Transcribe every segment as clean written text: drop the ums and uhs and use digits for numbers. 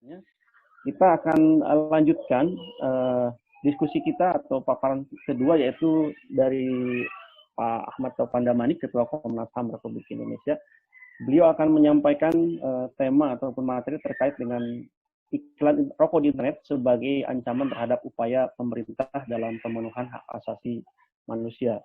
selanjutnya kita akan lanjutkan diskusi kita atau paparan kedua, yaitu dari Pak Ahmad Taufan Damanik, Ketua Komnas HAM Republik Indonesia. Beliau akan menyampaikan tema ataupun materi terkait dengan iklan rokok di internet sebagai ancaman terhadap upaya pemerintah dalam pemenuhan hak asasi manusia.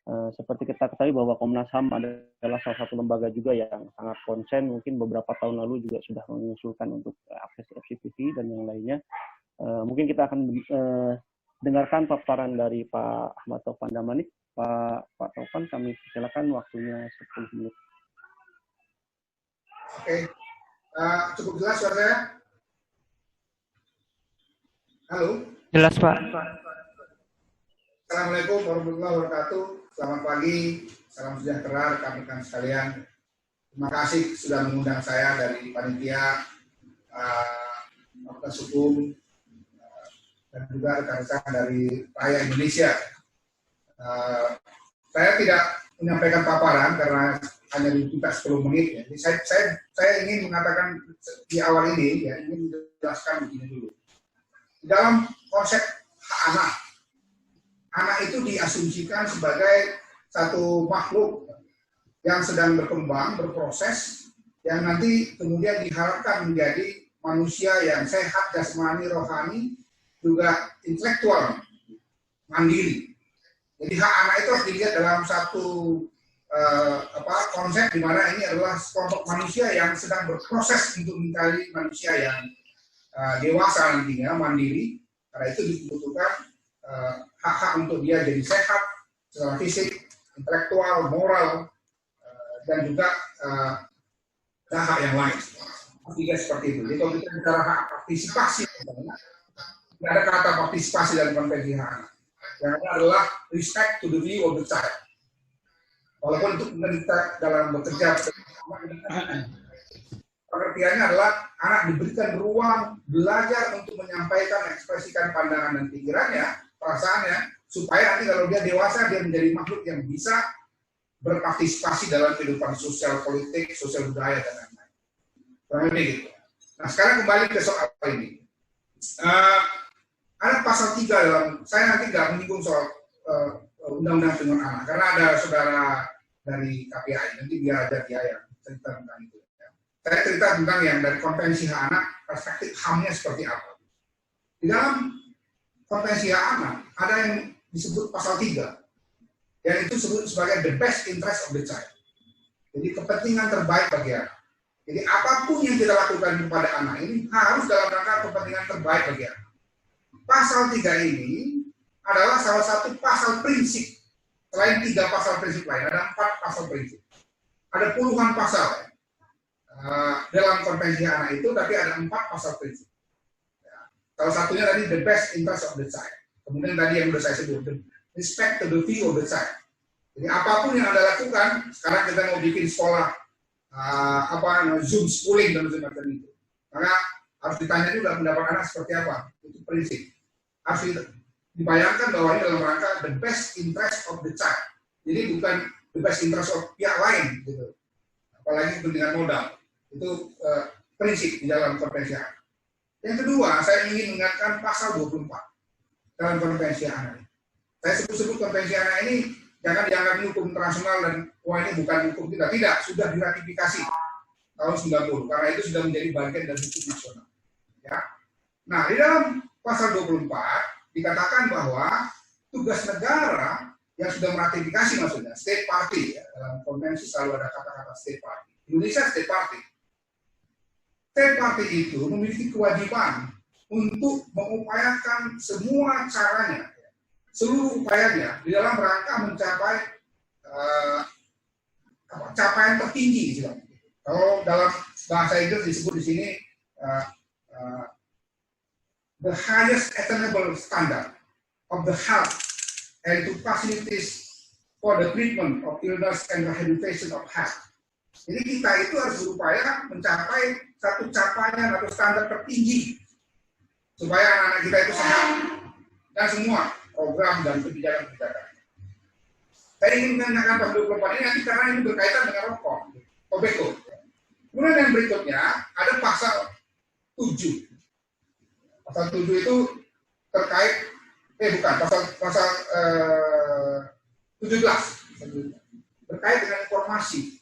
Seperti kita ketahui bahwa Komnas HAM adalah salah satu lembaga juga yang sangat konsen, mungkin beberapa tahun lalu juga sudah mengusulkan untuk akses FCTV dan yang lainnya. Mungkin kita akan dengarkan paparan dari Pak Ahmad Taufan Damanik. Pak Taufan, kami silakan, waktunya 10 menit. Oke, cukup jelas suaranya? Halo? Jelas, Pak. Assalamualaikum warahmatullahi wabarakatuh. Selamat pagi, salam sejahtera rekan-rekan sekalian. Terima kasih sudah mengundang saya dari panitia Fakultas Hukum dan juga rekan-rekan dari Raya Indonesia. Saya tidak menyampaikan paparan karena hanya dibuka 10 menit. Ya. Jadi saya ingin mengatakan di awal ini, ya, ingin menjelaskan begini dulu. Di dalam konsep hak anak, anak itu diasumsikan sebagai satu makhluk yang sedang berkembang, berproses, yang nanti kemudian diharapkan menjadi manusia yang sehat, jasmani, rohani, juga intelektual, mandiri. Jadi hak anak itu harus dilihat dalam satu konsep di mana ini adalah kelompok manusia yang sedang berproses untuk mencari manusia yang dewasa nantinya, mandiri. Karena itu dibutuhkan hak-hak untuk dia jadi sehat secara fisik, intelektual, moral, dan juga hak yang lain. Artinya seperti itu. Jadi kalau kita bicara hak partisipasi, tidak ada kata partisipasi dalam konvensi hak anak. Yang ada adalah respect to the view of the child. Walaupun itu kita dalam bekerja, pengertiannya adalah anak diberikan ruang belajar untuk menyampaikan, ekspresikan pandangan dan pikirannya, perasaannya, supaya nanti kalau dia dewasa, dia menjadi makhluk yang bisa berpartisipasi dalam kehidupan sosial, politik, sosial budaya, dan lain-lain. Kurang gitu. Nah, sekarang kembali ke soal ini. Ada pasal 3 dalam, saya nanti nggak menyinggung soal undang-undang perlindungan anak, karena ada saudara dari KPI, nanti biar aja dia yang cerita tentang itu. Saya cerita tentang yang dari konvensi hak anak, perspektif HAM-nya seperti apa. Di dalam konvensi hak anak, ada yang disebut pasal 3, yang itu disebut sebagai the best interest of the child. Jadi kepentingan terbaik bagi anak. Jadi apapun yang kita lakukan kepada anak ini harus dalam rangka kepentingan terbaik bagi anak. Pasal 3 ini adalah salah satu pasal prinsip. Selain 3 pasal prinsip lain, ada 4 pasal prinsip. Ada puluhan pasal dalam konvensi anak itu, tapi ada 4 pasal prinsip. Ya. Salah satunya tadi the best interest of the child. Kemudian tadi yang sudah saya sebut, the respect to the view of the child. Jadi apapun yang Anda lakukan, sekarang kita mau bikin sekolah, Zoom schooling dan semacam itu. Maka harus ditanya juga pendapat anak seperti apa. Itu prinsip. Harus dibayangkan bahwa ini dalam rangka the best interest of the child. Jadi bukan the best interest of pihak lain, gitu. Apalagi kepentingan modal. Itu prinsip di dalam konvensi anak. Yang kedua, saya ingin mengingatkan pasal 24 dalam konvensi anak. Saya sebut-sebut konvensi anak ini jangan dianggap ini hukum internasional dan wah ini bukan hukum kita. Tidak, sudah diratifikasi tahun 90 karena itu sudah menjadi bagian dari hukum nasional. Ya. Nah, di dalam pasal 24 dikatakan bahwa tugas negara yang sudah meratifikasi, maksudnya state party, ya, dalam konvensi selalu ada kata-kata state party. Indonesia state party. State party itu memiliki kewajiban untuk mengupayakan semua caranya, seluruh upayanya di dalam rangka mencapai capaian tertinggi. Kalau dalam bahasa Inggris disebut di sini the highest attainable standard of the health and to facilities for the treatment of illness and rehabilitation of health. Jadi kita itu harus berupaya mencapai satu capaian atau standar tertinggi supaya anak-anak kita itu sehat dan semua program dan kebijakan-kebijakan. Saya ingin menanyakan pasal 24 ini nanti karena ini berkaitan dengan rokok, tobacco. Kemudian yang berikutnya ada pasal 7 7. Pasal 7 itu terkait, pasal 17 terkait dengan informasi.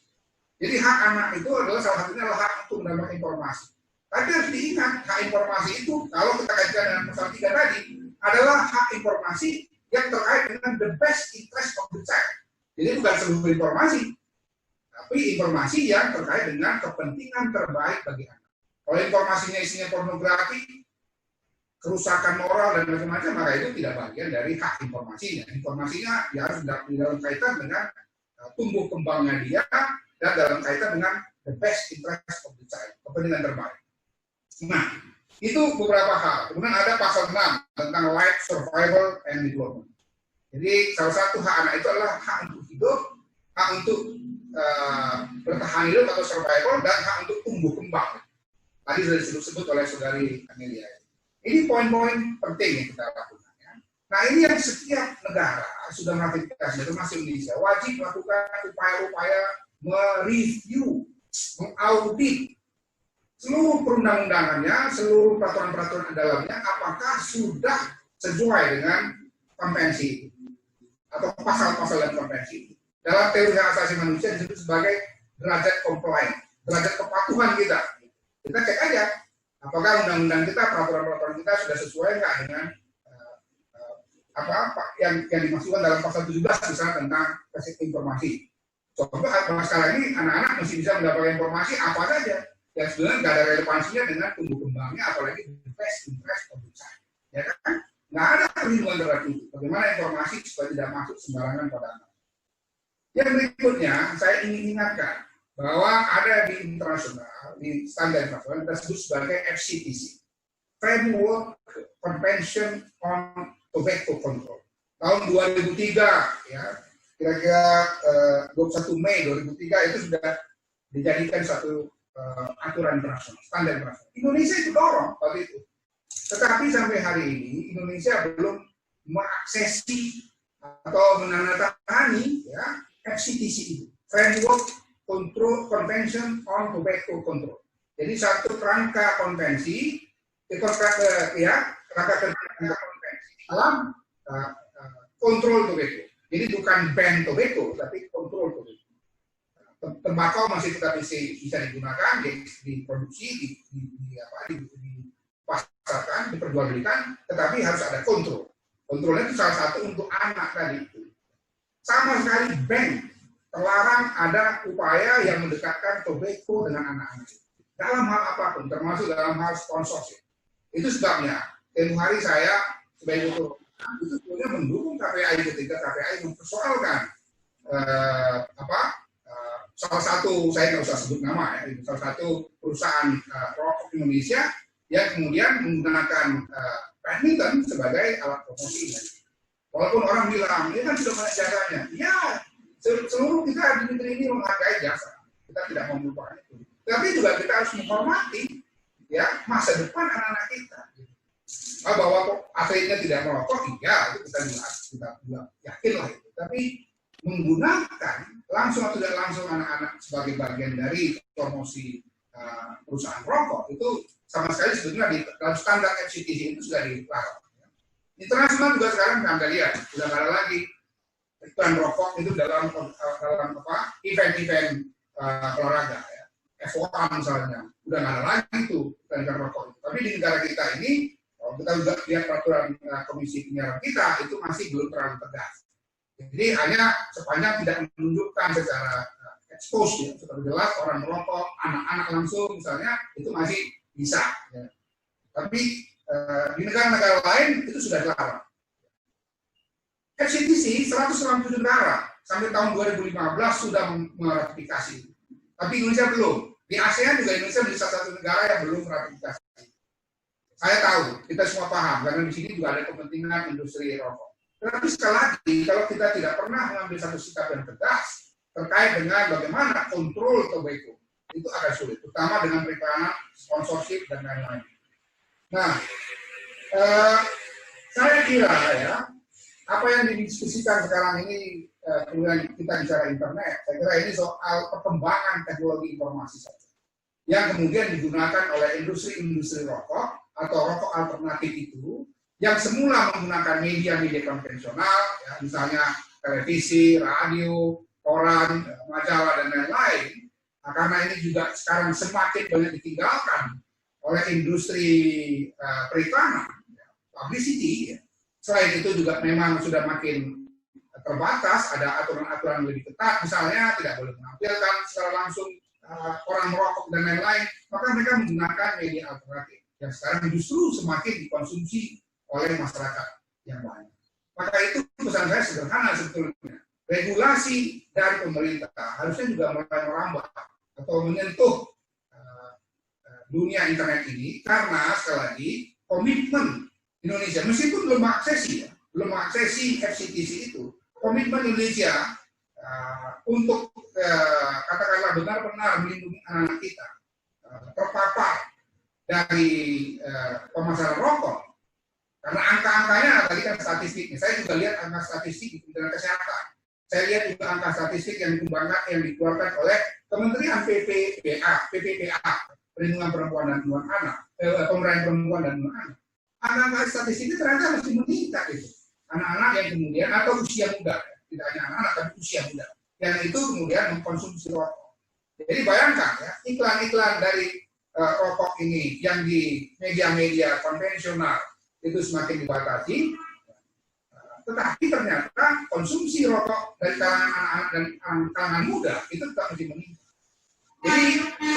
Jadi hak anak itu adalah salah satunya adalah hak untuk mendapatkan informasi. Tapi harus diingat, hak informasi itu kalau kita kaitkan dengan pasal 3 tadi adalah hak informasi yang terkait dengan the best interest of the child. Jadi bukan seluruh informasi, tapi informasi yang terkait dengan kepentingan terbaik bagi anak. Kalau informasinya isinya pornografi, kerusakan moral dan macam-macam, maka itu tidak bagian dari hak informasinya. Informasinya ya harus di dalam kaitan dengan tumbuh kembangnya dia dan dalam kaitan dengan the best interest of the child, kepentingan terbaik. Nah, itu beberapa hal. Kemudian ada pasal 6 tentang life, survival, and development. Jadi salah satu hak anak itu adalah hak untuk hidup, hak untuk bertahan hidup atau survival, dan hak untuk tumbuh kembang. Tadi sudah disebut oleh saudari Amelia. Ini poin-poin penting yang kita lakukan. Ya. Nah ini yang setiap negara sudah meratifikasi, termasuk Indonesia, wajib melakukan upaya-upaya mereview, mengaudit seluruh perundang-undangannya, seluruh peraturan-peraturan di dalamnya, apakah sudah sesuai dengan konvensi itu atau pasal-pasal dan konvensi itu. Dalam teori hak asasi manusia disebut sebagai derajat compliance, derajat kepatuhan kita. Kita cek aja apakah undang-undang kita, peraturan-peraturan kita sudah sesuai nggak dengan apa yang dimaksudkan dalam pasal 17 misalnya tentang informasi. Coba sekarang ini anak-anak masih bisa mendapatkan informasi apa saja yang sebenarnya nggak ada relevansinya dengan tumbuh kembangnya, apalagi best interest of the child. Ya kan? Nggak ada perlindungan terhadap itu. Bagaimana informasi supaya tidak masuk sembarangan pada anak. Yang berikutnya, saya ingin ingatkan bahwa ada di internasional, di standar internasional, kita sebut sebagai FCTC, Framework Convention on Tobacco Control. Tahun 2003, ya, kira-kira 21 Mei 2003 itu sudah dijadikan satu aturan internasional, standar internasional. Indonesia itu dorong waktu itu. Tetapi sampai hari ini Indonesia belum mengaksesi atau menandatangani ya, FCTC itu, Framework Convention on Tobacco Control. Jadi satu kerangka konvensi, kerangka konvensi dalam kontrol tobacco. Jadi bukan ban tobacco, tapi kontrol tobacco. Tembakau masih tetap bisa digunakan, diproduksi, dipasarkan, diperjualbelikan, tetapi harus ada kontrol. Kontrolnya itu salah satu untuk anak tadi itu. Sama sekali ban, terlarang ada upaya yang mendekatkan tobacco dengan anak-anak. Dalam hal apapun, termasuk dalam hal sponsorship. Itu sebabnya, tempoh hari saya sebagai guru itu sebenarnya mendukung KPAI ketika KPAI mempersoalkan salah satu, saya nggak usah sebut nama ya, salah satu perusahaan rokok Indonesia yang kemudian menggunakan badminton sebagai alat promosi. Walaupun orang bilang, ini kan sudah banyak jasanya. Ya, seluruh kita di negeri ini menghargai jasa. Kita tidak mau melupakan itu. Tapi juga kita harus menghormati ya masa depan anak-anak kita. Bahwa atletnya tidak merokok, iya, itu kita yakin lah itu. Tapi menggunakan langsung atau tidak langsung anak-anak sebagai bagian dari promosi perusahaan rokok itu sama sekali sebetulnya di dalam standar FCTC itu sudah dilarang. Internasional juga sekarang Anda lihat sudah nggak ada lagi iklan rokok itu dalam event-event olahraga ya. F1 misalnya udah nggak ada lagi itu iklan rokok. Tapi di negara kita ini kalau kita juga lihat peraturan Komisi Penyiaran kita itu masih belum terlalu tegas. Jadi hanya sepanjang tidak menunjukkan secara expose ya, seperti jelas orang merokok, anak-anak langsung misalnya itu masih bisa. Ya. Tapi di negara-negara lain itu sudah dilarang. FCTC 197 negara sampai tahun 2015 sudah meratifikasi. Tapi Indonesia belum. Di ASEAN juga Indonesia menjadi salah satu negara yang belum meratifikasi. Saya tahu, kita semua paham karena di sini juga ada kepentingan industri rokok. Tetapi sekali lagi, kalau kita tidak pernah mengambil satu sikap yang tegas terkait dengan bagaimana kontrol tobacco, itu agak sulit, terutama dengan periklanan, sponsorship dan lain-lain. Nah, saya kira ya, apa yang didiskusikan sekarang ini, kemudian kita bicara internet, saya kira ini soal perkembangan teknologi informasi saja. yang kemudian digunakan oleh industri-industri rokok atau rokok alternatif itu, yang semula menggunakan media-media konvensional, ya, misalnya televisi, radio, koran, majalah, dan lain-lain. Nah, karena ini juga sekarang semakin banyak ditinggalkan oleh industri periklanan, publicity. Ya. Selain itu juga memang sudah makin terbatas, ada aturan-aturan lebih ketat, misalnya tidak boleh menampilkan secara langsung orang merokok dan lain-lain, maka mereka menggunakan media alternatif yang sekarang justru semakin dikonsumsi oleh masyarakat yang banyak. Maka itu pesan saya sederhana sebetulnya. Regulasi dari pemerintah harusnya juga mulai merambah atau menyentuh dunia internet ini, karena sekali lagi komitmen Indonesia, meskipun belum mengaksesi FCTC itu, komitmen Indonesia untuk katakanlah benar-benar melindungi anak-anak kita terpapar dari pemasaran rokok. Karena angka-angkanya tadi kan statistiknya, saya juga lihat angka statistik di Kementerian Kesehatan. Saya lihat juga angka statistik yang dikeluarkan oleh Kementerian PPPA, Perlindungan Perempuan dan Anak, Pemberdayaan Perempuan dan Anak. Angka-angka statistik itu ternyata masih meningkat itu. Anak-anak yang kemudian atau usia muda, tidak hanya anak-anak tapi usia muda, yang itu kemudian mengkonsumsi rokok. Jadi bayangkan ya, iklan-iklan dari rokok ini yang di media-media konvensional itu semakin dibatasi, tetapi ternyata konsumsi rokok dari kalangan anak-anak dan kalangan muda itu tetap masih meningkat. Jadi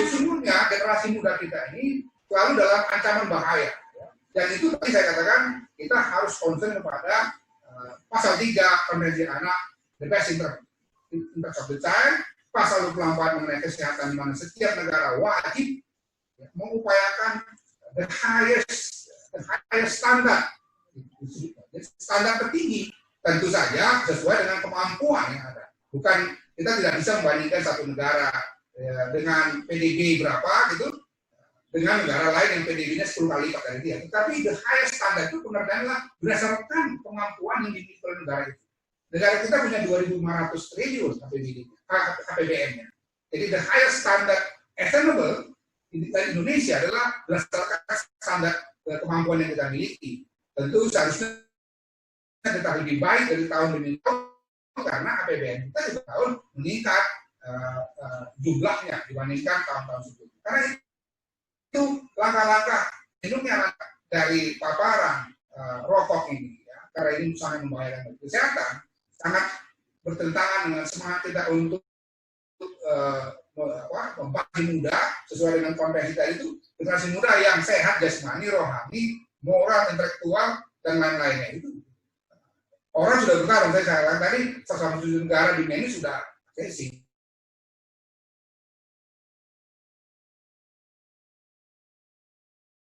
sesungguhnya generasi muda kita ini selalu dalam ancaman bahaya. Dan itu tadi saya katakan kita harus concern kepada pasal 3 Konvensi Anak, the best interest of the child, pasal 24 mengenai kesehatan, di mana setiap negara wajib mengupayakan the highest standar, standar tertinggi, tentu saja sesuai dengan kemampuan yang ada. Bukan, kita tidak bisa membandingkan satu negara dengan PDB berapa gitu dengan negara lain yang PDB-nya 10 kali lipat dari dia. Tetapi the highest standard itu pengertiannya berdasarkan kemampuan yang dimiliki oleh negara itu. Negara kita punya 2.500 triliun APBN-nya. Jadi the highest standard attainable di Indonesia adalah berdasarkan standar kemampuan yang kita miliki. Tentu seharusnya kita lebih baik dari tahun demi tahun karena APBN kita juga tahun meningkat jumlahnya dibandingkan tahun-tahun sebelumnya. Karena itu langkah-langkah lindungi dari paparan rokok ini, ya, karena ini sangat membahayakan bagi kesehatan, sangat bertentangan dengan semangat kita untuk membagi muda sesuai dengan konvensi tadi itu, generasi muda yang sehat jasmani, rohani, moral, intelektual dan lain-lainnya itu. Orang sudah bertarung, saya katakan tadi 107 negara di dunia ini sudah aksesi.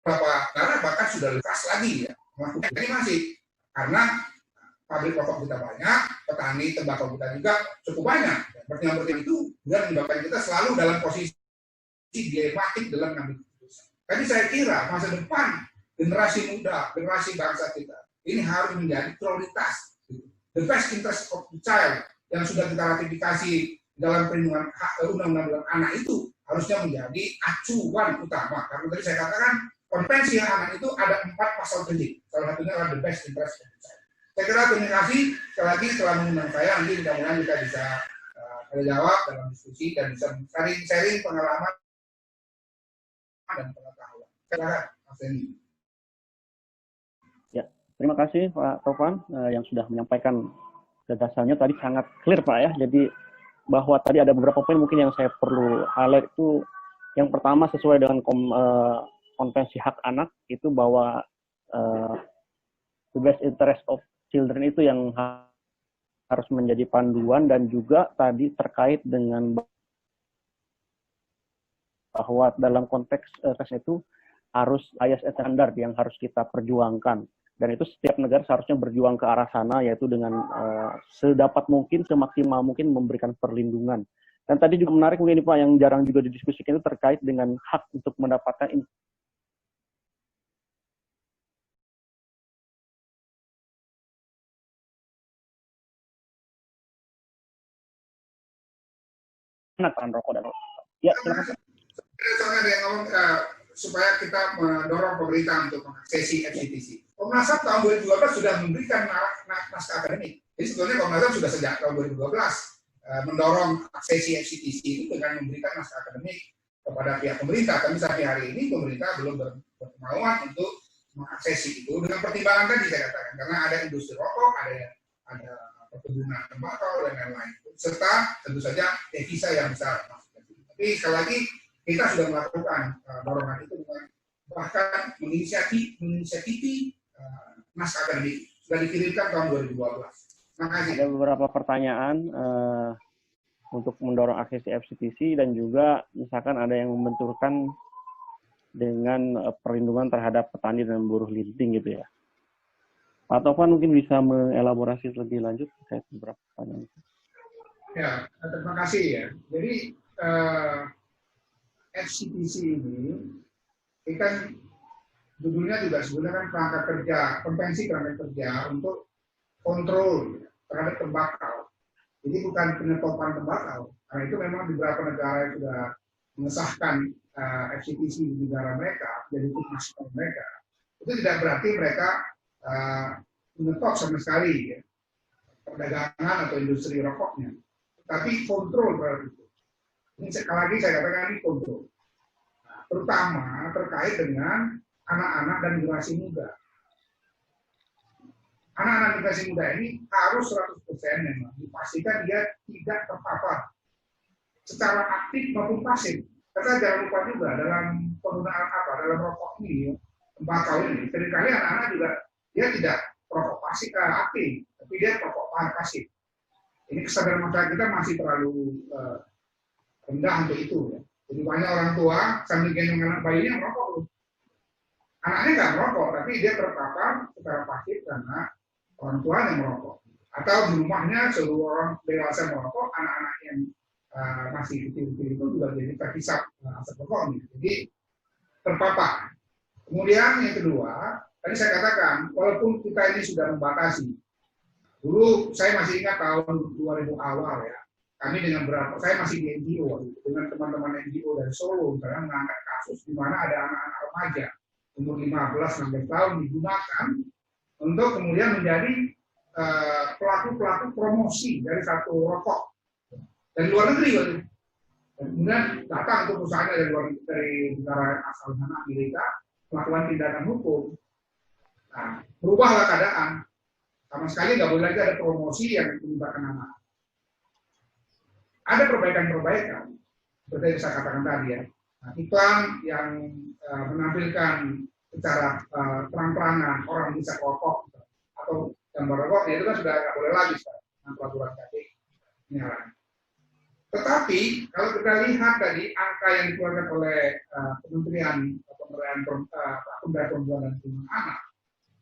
Beberapa negara bahkan sudah lekas lagi ya melakukan ini masih karena pabrik rokok kita banyak, petani tembakau kita juga cukup banyak. Pertimbangan itu juga menyebabkan kita selalu dalam posisi dilematik dalam mengambil keputusan. Tapi saya kira masa depan generasi muda, generasi bangsa kita ini harus menjadi prioritas. The best interest of the child yang sudah kita ratifikasi dalam perlindungan hak undang-undang anak itu harusnya menjadi acuan utama. Karena tadi saya katakan konvensi anak itu ada 4 pasal penting. Salah satunya adalah the best interest of the child. Saya kira terima kasih sekali lagi telah mengundang saya. Nanti mudah-mudahan kita bisa ada jawab dalam diskusi dan bisa sharing pengalaman dan pengetahuan. Silakan, Mas Hendy. Ya, terima kasih Pak Taufan yang sudah menyampaikan gagasannya tadi sangat clear Pak ya. Jadi bahwa tadi ada beberapa poin mungkin yang saya perlu highlight itu. Yang pertama sesuai dengan konvensi hak anak itu bahwa the best interest of children itu yang harus menjadi panduan, dan juga tadi terkait dengan bahwa dalam konteks itu harus highest standard yang harus kita perjuangkan, dan itu setiap negara seharusnya berjuang ke arah sana, yaitu dengan sedapat mungkin, semaksimal mungkin memberikan perlindungan. Dan tadi juga menarik mungkin Pak yang jarang juga didiskusikan itu terkait dengan hak untuk mendapatkan anak rokok dan ya silakan Pak. soalnya ada yang ngomong supaya kita mendorong pemerintah untuk mengaksesi FCTC. Komnas HAM tahun 2012 sudah memberikan naskah akademik. Jadi sebetulnya Komnas HAM sudah sejak tahun 2012 mendorong aksesi FCTC itu dengan memberikan naskah akademik kepada pihak pemerintah. Tapi sampai hari ini pemerintah belum berkemauan untuk mengaksesi itu dengan pertimbangan tadi saya katakan, karena ada industri rokok, ada perkebunan tembakau dan lain-lain, serta tentu saja devisa yang besar. Tapi sekali lagi kita sudah melakukan dorongan itu dengan bahkan menginisiatif naskah akademik sudah dikirimkan tahun 2012. Makasih. Ada beberapa pertanyaan untuk mendorong aksesi FCTC dan juga misalkan ada yang membenturkan dengan perlindungan terhadap petani dan buruh linting gitu ya. Pak Tovan mungkin bisa mengelaborasi lebih lanjut terkait beberapa pertanyaan. Ya, terima kasih ya. Jadi FCTC ini kan judulnya juga sebenarnya kan kerangka kerja, konvensi kerangka kerja untuk kontrol terhadap tembakau. Jadi bukan penyetopan tembakau, karena itu memang di beberapa negara yang sudah mengesahkan FCTC di negara mereka, jadi itu nasional mereka. Itu tidak berarti mereka menyetop sama sekali ya, perdagangan atau industri rokoknya, tapi kontrol terhadap itu. Ini sekali lagi saya katakan ini kontrol, terutama terkait dengan anak-anak dan generasi muda. Anak-anak generasi muda ini harus 100% memang dipastikan dia tidak terpapar secara aktif maupun pasif. Karena jangan lupa juga dalam penggunaan dalam rokok ini, tembakau ini, seringkali anak-anak juga dia tidak perokok pasif aktif, tapi dia perokok pasif. Ini kesadaran masyarakat kita masih terlalu rendah untuk itu. Ya. Jadi banyak orang tua sambil gendong anak bayinya merokok. Anaknya nggak merokok, tapi dia terpapar secara pasif karena orang tuanya merokok. Atau di rumahnya seluruh orang dewasa merokok, anak-anak yang masih kecil-kecil itu juga jadi terhisap asap rokok. Jadi terpapar. Kemudian yang kedua, tadi saya katakan, walaupun kita ini sudah membatasi, dulu saya masih ingat tahun 2000 awal ya, kami dengan saya masih di NGO, dengan teman-teman NGO dari Solo, misalnya mengangkat kasus di mana ada anak-anak remaja umur 15-16 tahun digunakan untuk kemudian menjadi pelaku-pelaku promosi dari satu rokok dari luar negeri. Dan kemudian datang untuk perusahaannya dari negara asal sana Amerika melakukan tindakan hukum. Nah, berubahlah keadaan. Sama sekali nggak boleh lagi ada promosi yang melibatkan anak. Ada perbaikan-perbaikan, seperti yang saya katakan tadi ya. Nah, iklan yang menampilkan secara terang-terangan orang bisa rokok atau gambar rokok, itu kan sudah nggak boleh lagi sekarang dengan peraturan KPI. Tetapi kalau kita lihat tadi angka yang dikeluarkan oleh Kementerian Perempuan dan Perlindungan Anak,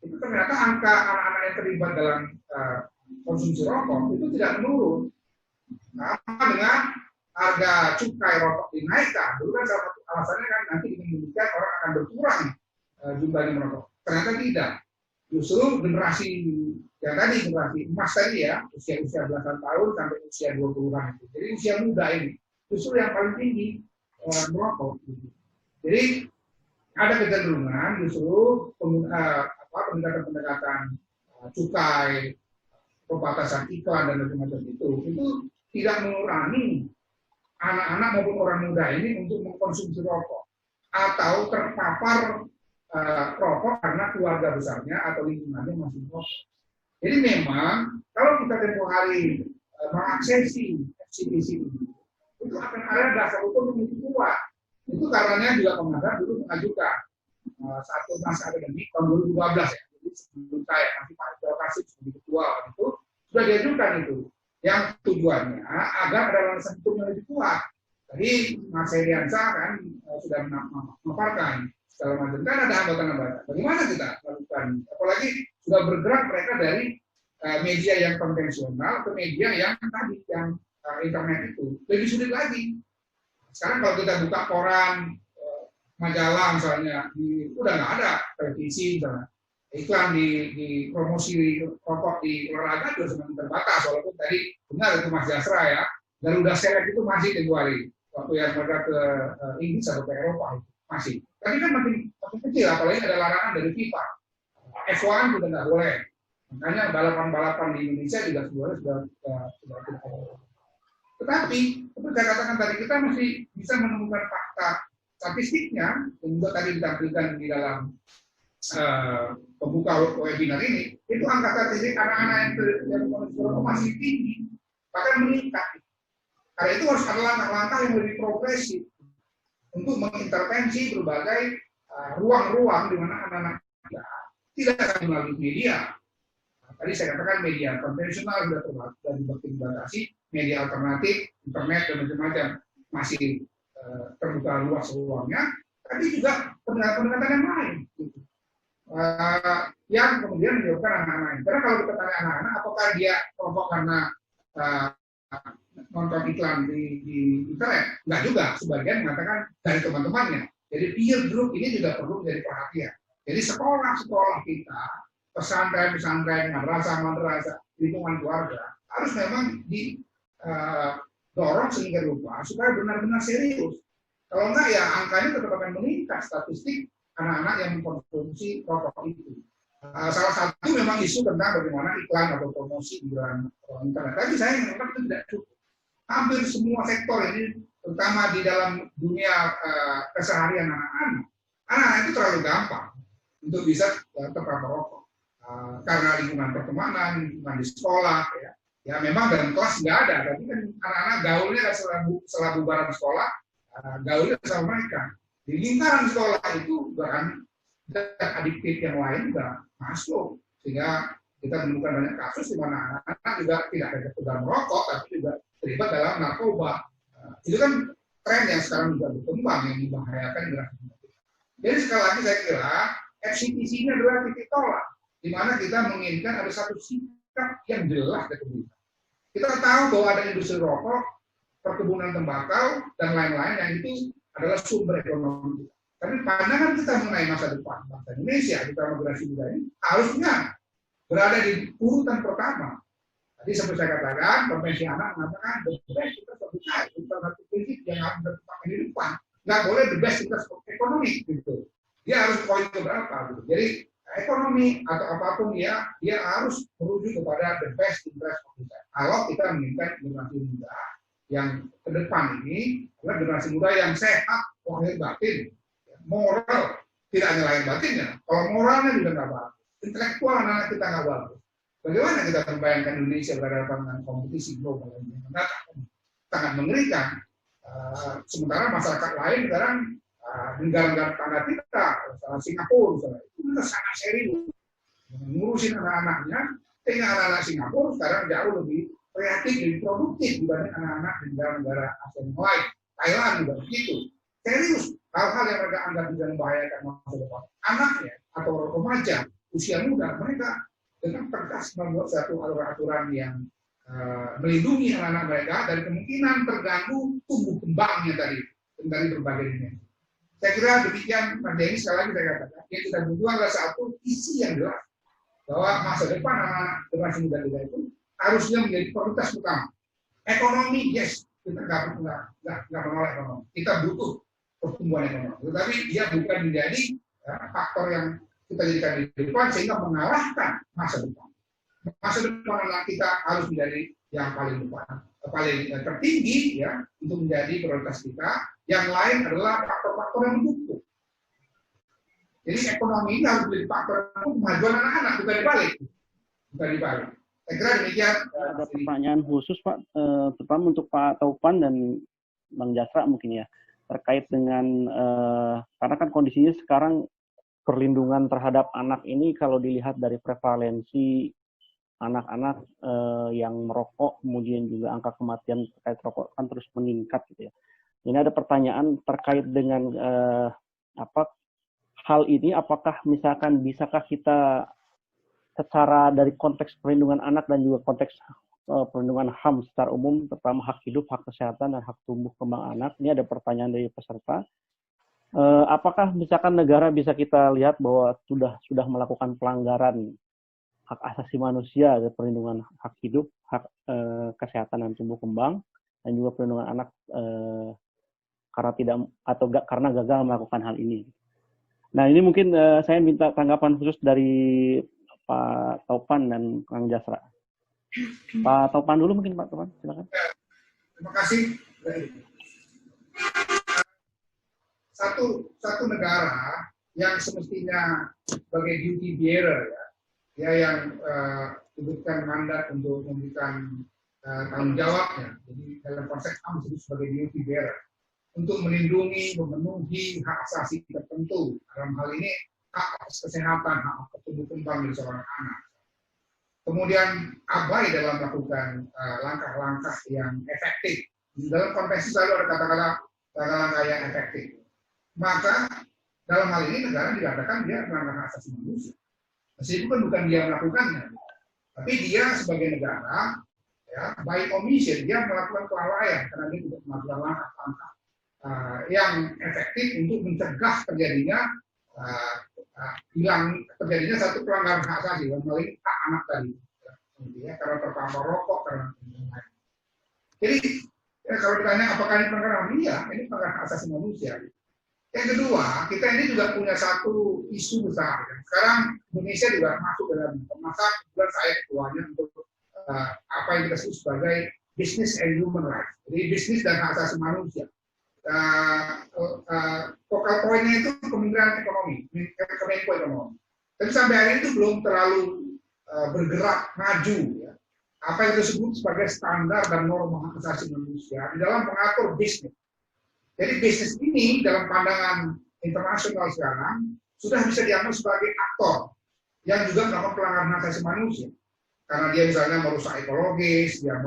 itu ternyata angka anak-anak yang terlibat dalam konsumsi rokok itu tidak menurun. Sama dengan harga cukai rokok dinaikkan. Dulu kan salah satu alasannya kan nanti dengan demikian orang akan berkurang jumlahnya merokok. Ternyata tidak. Justru generasi yang tadi, generasi emas tadi ya, usia belasan tahun sampai usia 20-an itu. Jadi usia muda ini justru yang paling tinggi merokok. Jadi ada kecenderungan justru pendekatan cukai, pembatasan iklan dan macam-macam itu tidak mengurangi anak-anak maupun orang muda ini untuk mengkonsumsi rokok atau terpapar rokok karena keluarga besarnya atau lingkungannya masih rokok. Jadi memang kalau kita tempoh hari mengaksesi FCTC ini, itu akan ada dasar hukum yang lebih kuat. Itu karenanya juga Komnas HAM dulu mengajukan satu naskah akademik tahun 2012 ya. Jadi sebelum saya masih Pak Kasih sebagai ketua itu sudah diajukan itu. Yang tujuannya agar ada landasan hukum yang lebih kuat. Tadi Mas Heriansa kan sudah memaparkan segala macam. Kan ada hambatan-hambatan. Bagaimana kita lakukan? Apalagi sudah bergerak mereka dari media yang konvensional ke media yang tadi, yang internet itu. Lebih sulit lagi. Sekarang kalau kita buka koran, majalah misalnya, udah nggak ada televisi misalnya. Iklan di promosi rokok di olahraga juga semakin terbatas, walaupun tadi benar itu Mas Jasra ya, Garuda Select itu masih tempoh hari. waktu yang mereka ke Inggris atau ke Eropa masih. Tapi kan makin kecil, apalagi ada larangan dari FIFA. F1 juga nggak boleh. Makanya balapan-balapan di Indonesia juga sebenarnya sudah tidak boleh. Tetapi, seperti saya katakan tadi, kita masih bisa menemukan fakta statistiknya, yang juga tadi ditampilkan di dalam pembuka webinar ini, itu angka statistik anak-anak yang masih tinggi, bahkan meningkat. Karena itu harus ada langkah-langkah yang lebih progresif untuk mengintervensi berbagai ruang-ruang di mana anak-anak tidak akan melalui media. Tadi saya katakan media konvensional sudah dibatasi, media alternatif, internet dan macam-macam masih terbuka luas ruangnya, tapi juga pendekatan yang lain. Gitu. Yang kemudian menyebabkan anak-anak. Karena kalau kita tanya anak-anak, apakah dia kelompok karena nonton iklan di internet? Enggak juga. Sebagian mengatakan dari teman-temannya. Jadi peer group ini juga perlu menjadi perhatian. Jadi sekolah-sekolah kita, pesantren-pesantren, madrasah-madrasah, lingkungan keluarga harus memang didorong sehingga rupa supaya benar-benar serius. Kalau enggak ya angkanya tetap akan meningkat statistik anak-anak yang mengkonsumsi rokok itu. Salah satu memang isu tentang bagaimana iklan atau promosi di dalam internet. Tapi saya menganggap itu tidak cukup. Hampir semua sektor ini, terutama di dalam dunia keseharian anak-anak itu terlalu gampang untuk bisa terpapar rokok. Karena lingkungan pertemanan, lingkungan di sekolah, ya memang dalam kelas nggak ada, tapi kan anak-anak gaulnya setelah bubaran sekolah, gaulnya sama mereka. Di lingkaran sekolah itu bahkan adiktif yang lain juga masuk, sehingga kita menemukan banyak kasus di mana anak-anak juga tidak hanya sekedar merokok, tapi juga terlibat dalam narkoba. Itu kan tren yang sekarang juga berkembang yang membahayakan generasi muda. Jadi sekali lagi saya kira FCTC ini adalah titik tolak, di mana kita menginginkan ada satu sikap yang jelas dari pemerintah. Kita tahu bahwa ada industri rokok, perkebunan tembakau, dan lain-lain yang itu adalah sumber ekonomi. Tapi pandangan kita mengenai masa depan bangsa Indonesia, kita generasi muda ini, harusnya berada di urutan pertama. Tadi seperti saya katakan, Konvensi Anak mengatakan, the best kita sebenarnya, itu satu prinsip yang harus ditetapkan di depan. Nggak boleh the best kita ekonomi, gitu. Dia harus poin keberapa, gitu. Jadi, ekonomi atau apapun dia harus merujuk kepada the best interest of kita. Kalau kita menginginkan generasi muda yang ke depan ini adalah generasi muda yang sehat, lahir batin, moral, tidak hanya lahir batinnya. Kalau moralnya juga nggak bagus, intelektual anak kita nggak bagus. Bagaimana kita membayangkan Indonesia berhadapan dengan kompetisi global yang sangat mengerikan. Sementara masyarakat lain sekarang negara-negara tetangga kita, Singapura misalnya, itu sangat serius ngurusin anak-anaknya, sehingga anak-anak Singapura sekarang jauh lebih kreatif, lebih produktif dibanding anak-anak di negara-negara ASEAN lain. Thailand juga begitu. Serius, hal-hal yang mereka anggap bisa membahayakan masa depan anaknya atau remaja usia muda, mereka dengan tegas membuat satu aturan yang melindungi anak-anak mereka dari kemungkinan terganggu tumbuh kembangnya dari berbagai dimensi. Saya kira demikian, Mas Denny, sekali lagi saya katakan, yang kita butuhkan adalah satu isi yang jelas bahwa masa depan anak-anak generasi muda kita itu harusnya menjadi prioritas utama. Ekonomi, yes, kita nggak menolak ekonomi. Kita butuh pertumbuhan ekonomi, tetapi dia bukan menjadi faktor yang kita jadikan di depan sehingga mengalahkan masa depan. Masa depan anak kita harus menjadi yang paling depan, paling tertinggi ya untuk menjadi prioritas kita. Yang lain adalah faktor-faktor yang mendukung. Jadi ekonomi ini harus menjadi faktor kemajuan anak-anak, bukan dibalik. Bukan dibalik. Saya kira demikian. Ada pertanyaan khusus Pak, terutama untuk Pak Taufan dan Bang Jasra mungkin ya, terkait dengan karena kan kondisinya sekarang perlindungan terhadap anak ini kalau dilihat dari prevalensi anak-anak yang merokok, kemudian juga angka kematian terkait rokok kan terus meningkat gitu ya. Ini ada pertanyaan terkait dengan hal ini, apakah misalkan bisakah kita secara dari konteks perlindungan anak dan juga konteks perlindungan HAM secara umum, terutama hak hidup, hak kesehatan, dan hak tumbuh kembang anak. Ini ada pertanyaan dari peserta. Apakah misalkan negara bisa kita lihat bahwa sudah melakukan pelanggaran hak asasi manusia, ada perlindungan hak hidup, hak kesehatan dan tumbuh kembang, dan juga perlindungan anak karena gagal melakukan hal ini. Nah, ini mungkin saya minta tanggapan khusus dari Pak Taufan dan Kang Jasra. Pak Taufan dulu mungkin, Pak Taufan, silakan. Terima kasih. Satu negara yang semestinya sebagai duty bearer, ya yang diberikan mandat untuk memberikan tanggung jawabnya. Jadi dalam konteks HAM disebut sebagai duty bearer untuk melindungi, memenuhi hak asasi tertentu. Dalam hal ini hak atas kesehatan, hak tumbuh kembang dari seorang anak. Kemudian abai dalam melakukan langkah-langkah yang efektif. Dalam konvensi selalu ada kata-kata langkah-langkah yang efektif. Maka dalam hal ini negara dikatakan dia melanggar hak asasi manusia. Meskipun bukan dia melakukannya, tapi dia sebagai negara, ya, by omission dia melakukan kelalaian karena dia tidak melakukan langkah-langkah yang efektif untuk mencegah terjadinya terjadinya satu pelanggaran hak asasi, dalam hal ini hak anak tadi, ya, karena terpapar rokok, karena lain. Jadi ya, kalau ditanya apakah ini pelanggaran, iya, ini pelanggaran hak asasi manusia. Yang kedua, kita ini juga punya satu isu besar. Sekarang Indonesia juga masuk dalam masa bulan saya ketuanya untuk apa yang kita sebut sebagai business and human rights. Jadi bisnis dan hak asasi manusia. Focal pointnya itu Kementerian Ekonomi, Kemenko Ekonomi. Tapi sampai hari itu belum terlalu bergerak maju. Ya. Apa yang disebut sebagai standar dan norma hak asasi manusia di dalam mengatur bisnis. Jadi bisnis ini dalam pandangan internasional sekarang sudah bisa dianggap sebagai aktor yang juga melakukan pelanggaran hak asasi manusia. Karena dia misalnya merusak ekologis, dia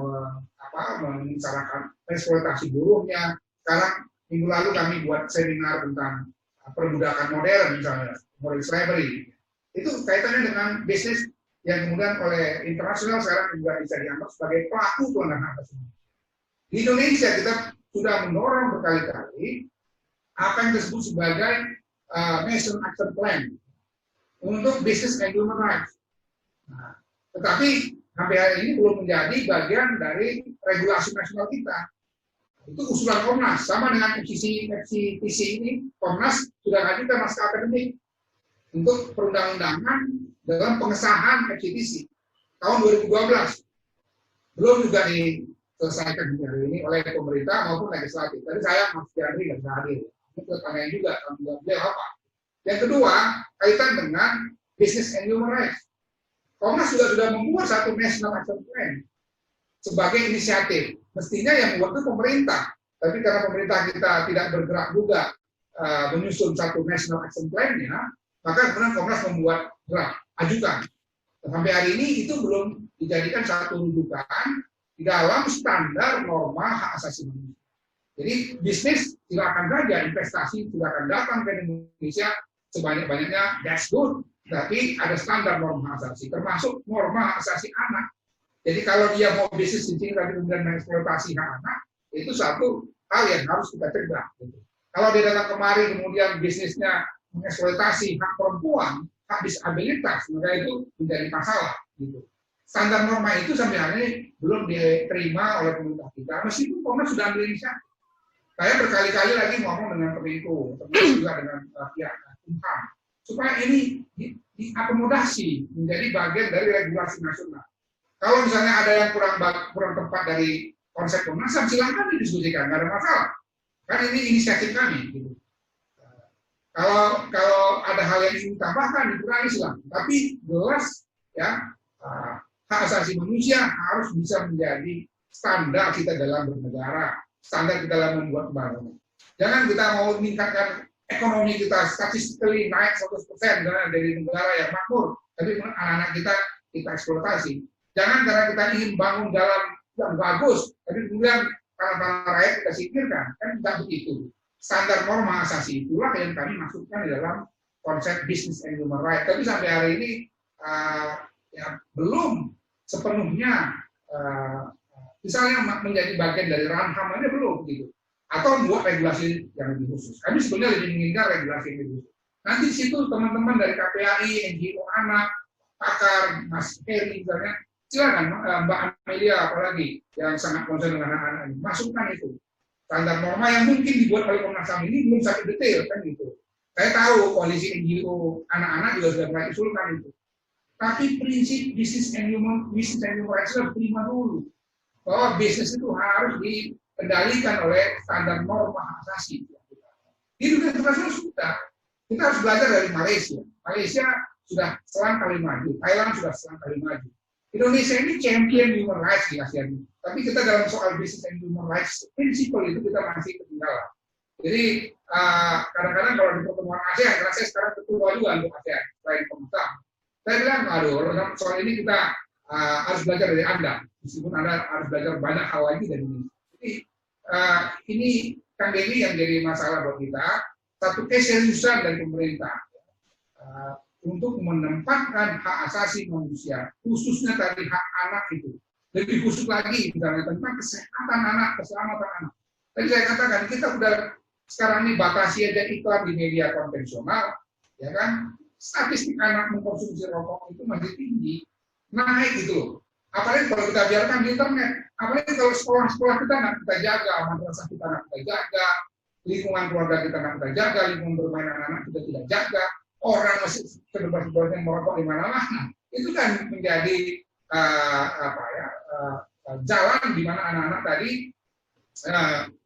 mengisarakan eksploitasi buruhnya. Sekarang minggu lalu kami buat seminar tentang perbudakan modern misalnya, modern slavery. Itu kaitannya dengan bisnis yang kemudian oleh internasional sekarang juga bisa dianggap sebagai pelaku pelanggaran hak asasi manusia. Di Indonesia kita sudah mendorong berkali-kali apa yang disebut sebagai National Action Plan untuk business and human rights. Nah, tetapi sampai hari ini belum menjadi bagian dari regulasi nasional kita. Itu usulan Komnas, sama dengan FCTC ini, Komnas sudah ngajukan naskah akademik untuk perundang-undangan dalam pengesahan FCTC tahun 2012. Belum juga diselesaikan hari ini oleh pemerintah maupun legislatif. Tadi saya Mas Diandri nggak bisa hadir. Ini pertanyaan juga, beliau apa? Yang kedua, kaitan dengan business and human rights. Komnas sudah membuat satu National Action Plan sebagai inisiatif. Mestinya yang membuat itu pemerintah. Tapi karena pemerintah kita tidak bergerak juga menyusun satu National Action Plan-nya, maka kemudian Komnas membuat draft, ajukan. Sampai hari ini itu belum dijadikan satu rujukan di dalam standar norma hak asasi manusia. Jadi bisnis silakan saja, investasi silakan datang ke Indonesia sebanyak-banyaknya, that's good. Tapi ada standar norma hak asasi, termasuk norma hak asasi anak. Jadi kalau dia mau bisnis di sini tapi kemudian mengeksploitasi hak anak, itu satu hal yang harus kita cegah. Gitu. Kalau dia datang kemari kemudian bisnisnya mengeksploitasi hak perempuan, hak disabilitas, maka itu menjadi masalah. Gitu. Standar norma itu sampai hari ini belum diterima oleh pemerintah kita, meskipun Komnas sudah ambil inisiatif. Saya berkali-kali lagi ngomong dengan Kemenko, termasuk juga dengan pihak Kumham, supaya ini diakomodasi menjadi bagian dari regulasi nasional. Kalau misalnya ada yang kurang tepat dari konsep Komnas HAM, silakan didiskusikan, nggak ada masalah. Kan ini inisiatif kami. Gitu. Kalau ada hal yang ingin ditambahkan, dikurangi silakan. Tapi jelas ya hak asasi manusia harus bisa menjadi standar kita dalam bernegara, standar kita dalam membuat pembangunan. Jangan kita mau meningkatkan ekonomi kita statistically naik 100% dari negara yang makmur, tapi anak-anak kita eksploitasi. Jangan karena kita ingin bangun jalan yang bagus, tapi kemudian para rakyat kita singkirkan, kan tidak begitu. Standar norma asasi itulah yang kami masukkan di dalam konsep business and human rights. Tapi sampai hari ini ya, belum sepenuhnya misalnya menjadi bagian dari ranah HAM aja belum gitu. Atau membuat regulasi yang lebih khusus. Kami sebenarnya lebih menginginkan regulasi yang lebih khusus. Nanti di situ teman-teman dari KPAI, NGO anak, pakar, Mas Heri misalnya, silakan Mbak Amelia apalagi yang sangat concern dengan anak-anak ini, masukkan itu. standar norma yang mungkin dibuat oleh Komnas HAM ini belum sampai detail kan gitu. Saya tahu koalisi NGO anak-anak juga sudah mulai usulkan itu. Tapi prinsip business and human rights harus terima dulu bahwa bisnis itu harus dikendalikan oleh standar norma hak asasi. Di dunia internasional sudah. Kita harus belajar dari Malaysia. Malaysia sudah selang kali maju. Thailand sudah selang kali maju. Indonesia ini champion human rights di Asia ini. Tapi kita dalam soal business and human rights prinsipal itu kita masih ketinggalan. Jadi kadang-kadang kalau di pertemuan ASEAN, karena saya sekarang ketua juga untuk ASEAN, selain pemerintah, saya bilang, aduh, soal ini kita harus belajar dari Anda, meskipun Anda harus belajar banyak hal lagi dari ini. Jadi ini Kang Denny yang jadi masalah buat kita, satu keseriusan dari pemerintah untuk menempatkan hak asasi manusia, khususnya tadi hak anak itu. Lebih khusus lagi misalnya tentang kesehatan anak, keselamatan anak. Tadi saya katakan kita sudah sekarang ini batasi aja iklan di media konvensional, ya kan? Statistik anak mengkonsumsi rokok itu masih tinggi, naik gitu loh. Apalagi kalau kita biarkan di internet, apalagi kalau sekolah-sekolah kita nggak kita jaga, madrasah kita nggak kita jaga, lingkungan keluarga kita nggak kita jaga, lingkungan bermain anak-anak kita tidak jaga, orang masih sebebas-bebasnya merokok di mana-mana, itu kan menjadi jalan di mana anak-anak tadi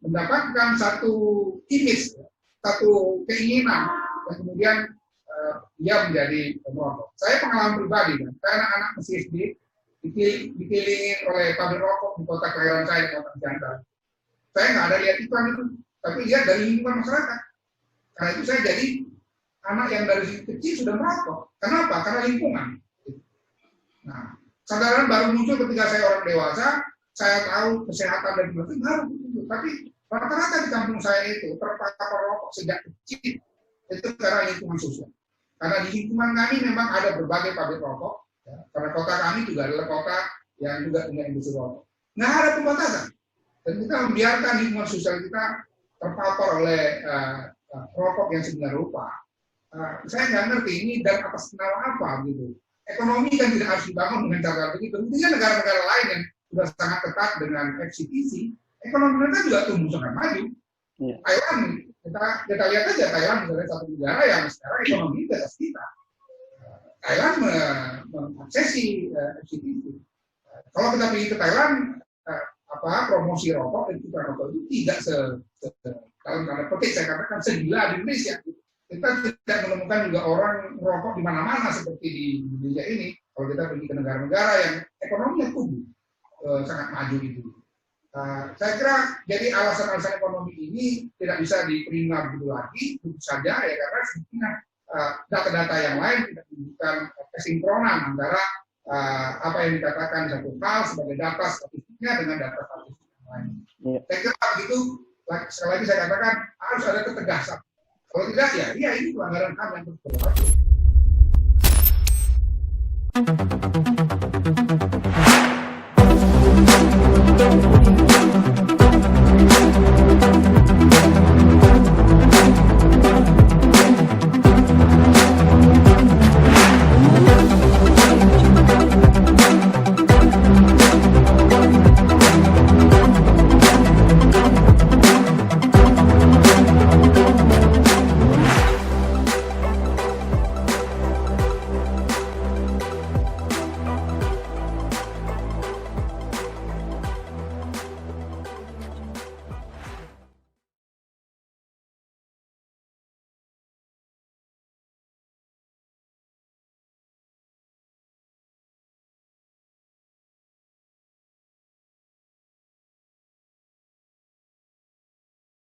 mendapatkan satu image, satu keinginan, dan kemudian dia menjadi merokok. Saya pengalaman pribadi kan, karena anak masih SD dikelilingi oleh pabrik rokok di kota kelahiran saya, di kota Jantar. Saya nggak ada lihat iklan itu, tapi lihat dari lingkungan masyarakat. Karena itu saya jadi anak yang dari kecil sudah merokok. Kenapa? Karena lingkungan. Nah, kesadaran baru muncul ketika saya orang dewasa, saya tahu kesehatan dan sebagainya baru muncul. Tapi rata-rata di kampung saya itu terpapar rokok sejak kecil itu karena lingkungan sosial. Karena di lingkungan kami memang ada berbagai pabrik rokok, ya, karena kota kami juga adalah kota yang juga punya industri rokok. Nggak ada pembatasan, dan kita membiarkan lingkungan sosial kita terpapar oleh rokok yang sebenarnya rupa. Saya nggak ngerti ini dan atas nama apa gitu. Ekonomi kan tidak harus dibangun dengan cara begitu. Tentunya negara-negara lain yang sudah sangat ketat dengan FCTC, ekonomi mereka juga tumbuh sangat maju. Yeah. Thailand, kita lihat aja Thailand misalnya satu negara yang sekarang ekonomi di atas kita. Thailand mengaksesi FCTC. Kalau kita pergi ke Thailand, promosi rokok dan iklan rokok itu tidak dalam tanda petik saya katakan segila di Indonesia. Kita tidak menemukan juga orang merokok di mana-mana seperti di Indonesia ini. Kalau kita pergi ke negara-negara yang ekonominya tumbuh sangat maju itu. Saya kira jadi alasan-alasan ekonomi ini tidak bisa diterima begitu lagi, tentu saja ya karena sebenarnya data-data yang lain tidak menunjukkan kesinkronan antara apa yang dikatakan satu hal sebagai data statistiknya dengan data statistik yang lain. Saya kira begitu. Sekali lagi saya katakan harus ada ketegasan. Kalau tidak ya ini pelanggaran HAM yang terus berlaku.